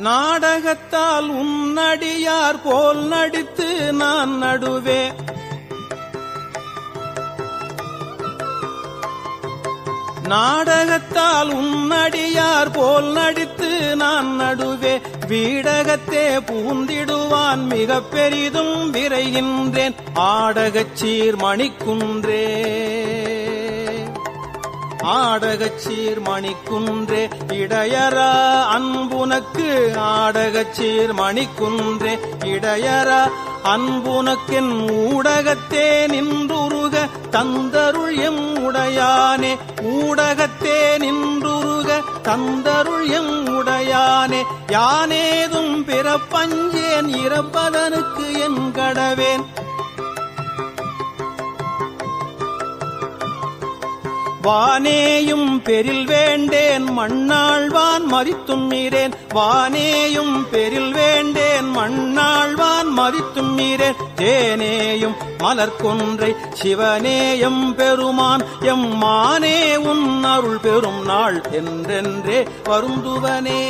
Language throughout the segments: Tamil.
நாடகத்தால் உன்னடியார் போல் நடித்து நான் நடுவே நாடகத்தால் உன்னடியார் போல் நடித்து நான் நடுவே வீடகத்தே பூந்திடுவான் மிக பெரிதும் விரைகின்றேன் ஆடகச் சீர்மணிக்குன்றே ஆடகச் சீர்மணிக்குன்றே இடையரா அன்புனக்கு ஆடகச் சீர்மணிக்குன்றே இடையரா அன்புனக்கென் ஊடகத்தே நின்றுருக தந்தருள் எம் உடையானே ஊடகத்தே நின்றுருக தந்தருள் எம் உடையானே யானேதும் பிறப்பஞ்சேன் இறப்பதனுக்கு என் கடவேன் வானேயும் பெரில் வேண்டேன் மண்ணாழ்வான் மதித்தும் மீறேன் வானேயும் பெரில் வேண்டேன் மண்ணாழ்வான் மதித்தும் மீறேன் தேனேயும் மலர்கொன்றை சிவனேயம் பெருமான் எம் மானே உன் அருள் பெரும் நாள் என்றென்றே வருந்துவனே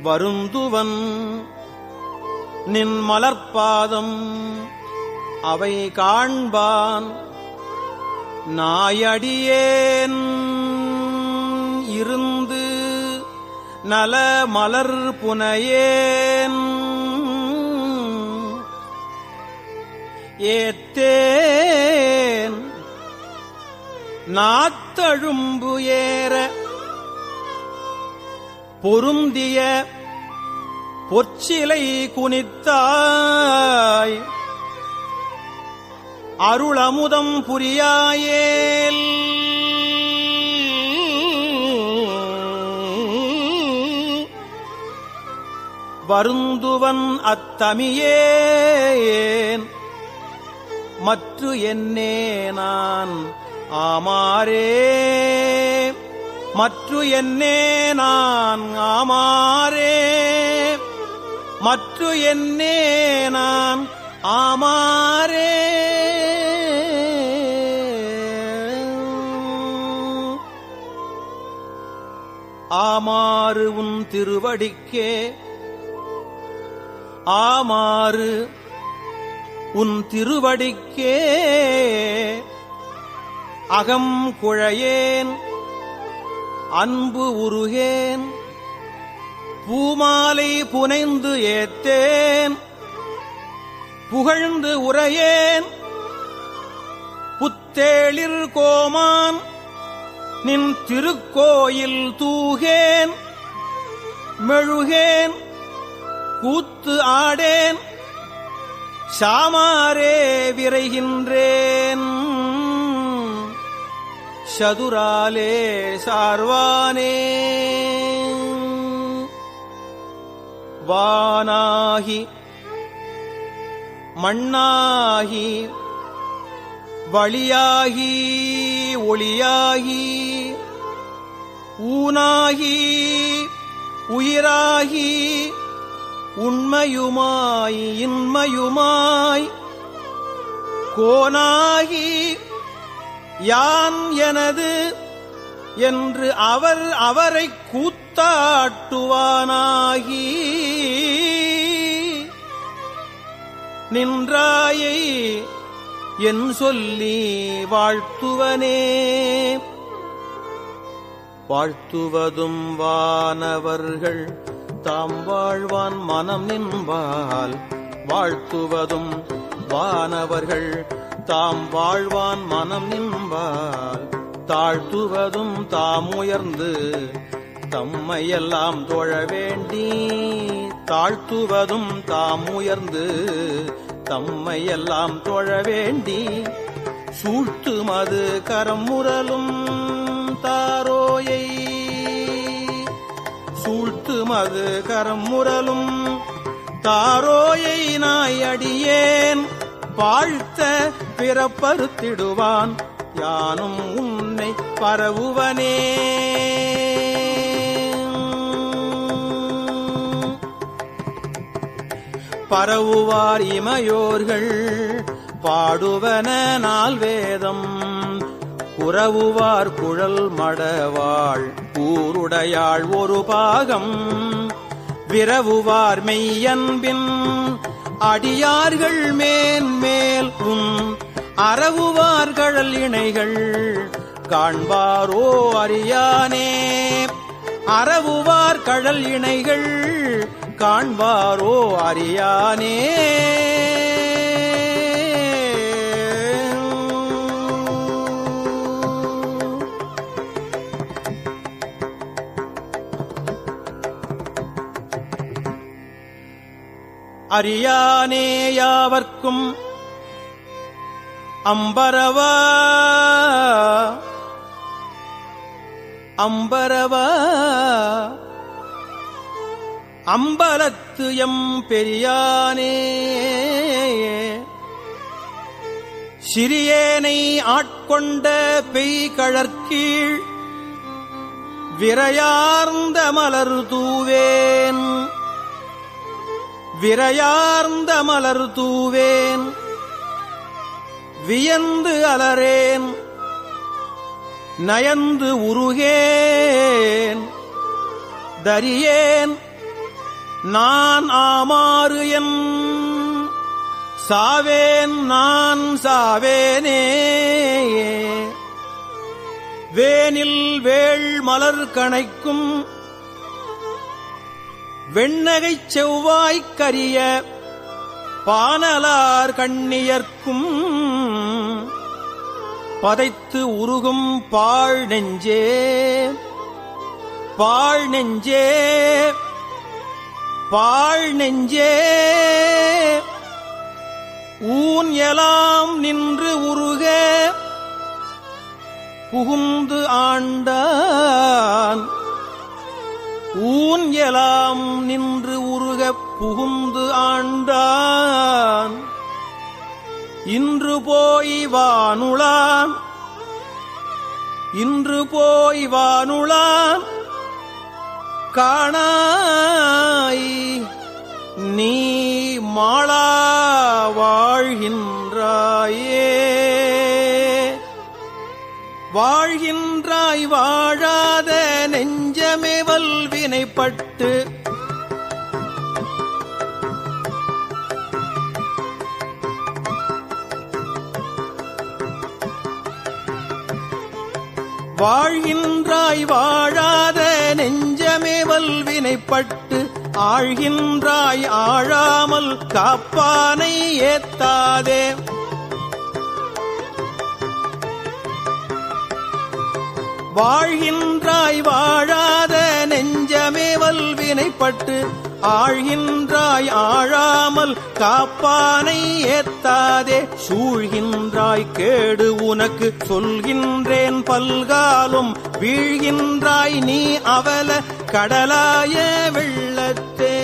வருந்துவன் நின் மலர்பாதம் அவை காண்பான் நாயடியேன் இருந்து நல மலர் புனையேன் ஏத்தேன் நாத்தழும்பு ஏற பொருந்திய பொற்சிலை குனித்தாய் அருளமுதம் புரியாயேல் வருந்துவன் அத்தமியேன் மற்று என்னே நான் ஆமாரே மற்று என்னே நான் ஆமாரே மற்று என்னே நான் ஆமாரே ஆமாறு உன் திருவடிக்கே ஆமாறு உன் திருவடிக்கே அகம் குழையேன் அன்பு உருகேன் பூமாலை புனைந்து ஏத்தேன் புகழ்ந்து உரையேன் புத்தேளிர் கோமான் நின் திருக்கோயில் தூகேன் மெழுகேன் கூத்து ஆடேன் சாமாரே விரைகின்றேன் சதுராலே சார்வானே வானாகி மண்ணாகி வழியாகி ஒளியாகி ஊனாகி உயிராகி உண்மையுமாய் இன்மையுமாய் கோனாகி யான் எனது என்று அவர் அவரை கூத்தாட்டுவானாகி நின்றாயை என் சொல்லி வாழ்த்துவனே வாழ்த்துவதும் வானவர்கள் தாம் வாழ்வான் மனம் நின்பால் வாழ்த்துவதும் வானவர்கள் தாம் வாழ்வான் மனம் நின்பால் தாழ்த்துவதும் தாம் உயர்ந்து தம்மையெல்லாம் தொழ வேண்டி தாழ்த்துவதும் தாம் உயர்ந்து தம்மையெல்லாம் தொழ வேண்டி சூழ்த்துமது கரமுரலும் தாரோயை சூழ்த்துமது கரமுரலும் தாரோயை நாயடியேன் வாழ்த்த பிறப்பறுத்திடுவான் யானும் உன்னை பரவுவனே பரவுவார் இமையோர்கள் பாடுவன நால் வேதம் குரவுவார் குழல் மடவாள் கூருடையாள் ஒரு பாகம் விரவுவார் மெய்யன்பின் அடியார்கள் மேன்மேல் அறவுவார் கழல் இணைகள் காண்பாரோ அறியானே அறவுவார் கழல் இணைகள் காண்பாரோ அறியானே அறியானே யாவர்க்கும் அம்பரவா அம்பரவா அம்பலத்து எம் பெரியானே சிறியேனை ஆட்கொண்ட பெய்கழற்கீழ் விரையார்ந்த மலர் தூவேன் விரையார்ந்த மலர் தூவேன் வியந்து அலரேன் நயந்து உருகேன் தரியேன் நான் ஆமாறு என் சாவேன் நான் சாவேனே வேனில் வேள் மலர் கணைக்கும் வெண்ணகைச் செவ்வாய்க் கரிய பானலார் கண்ணியர்க்கும் பதைத்து உருகும் பாழ் நெஞ்சே பாழ் நெஞ்சே பாழ் நெஞ்சே ஊன் எலாம் நின்று உருக புகுந்து ஆண்டான் ஊன் எலாம் நின்று உருக புகுந்து ஆண்டான் இன்று போய் வானுளான் இன்று போய் வானுளான் காணாய் நீ மாளா வாழ்கின்றாயே வாழ்கின்றாய் வாழாத நெஞ்சமே வல்வினைப்பட்டு வாழ்கின்றாய் வாழாத நெஞ்சமே வல்வினைப்பட்டு ஆழ்கின்றாய் ஆழாமல் காப்பானை ஏத்தாதே வாழ்கின்றாய் வாழாத நெஞ்சமே வல்வினைப்பட்டு ஆழ்கின்றாய் ஆழாமல் காப்பானை ஏத்தாதே சூழ்கின்றாய் கேடு உனக்கு சொல்கின்றேன் பல்காலும் வீழ்கின்றாய் நீ அவல கடலாய வெள்ளத்தே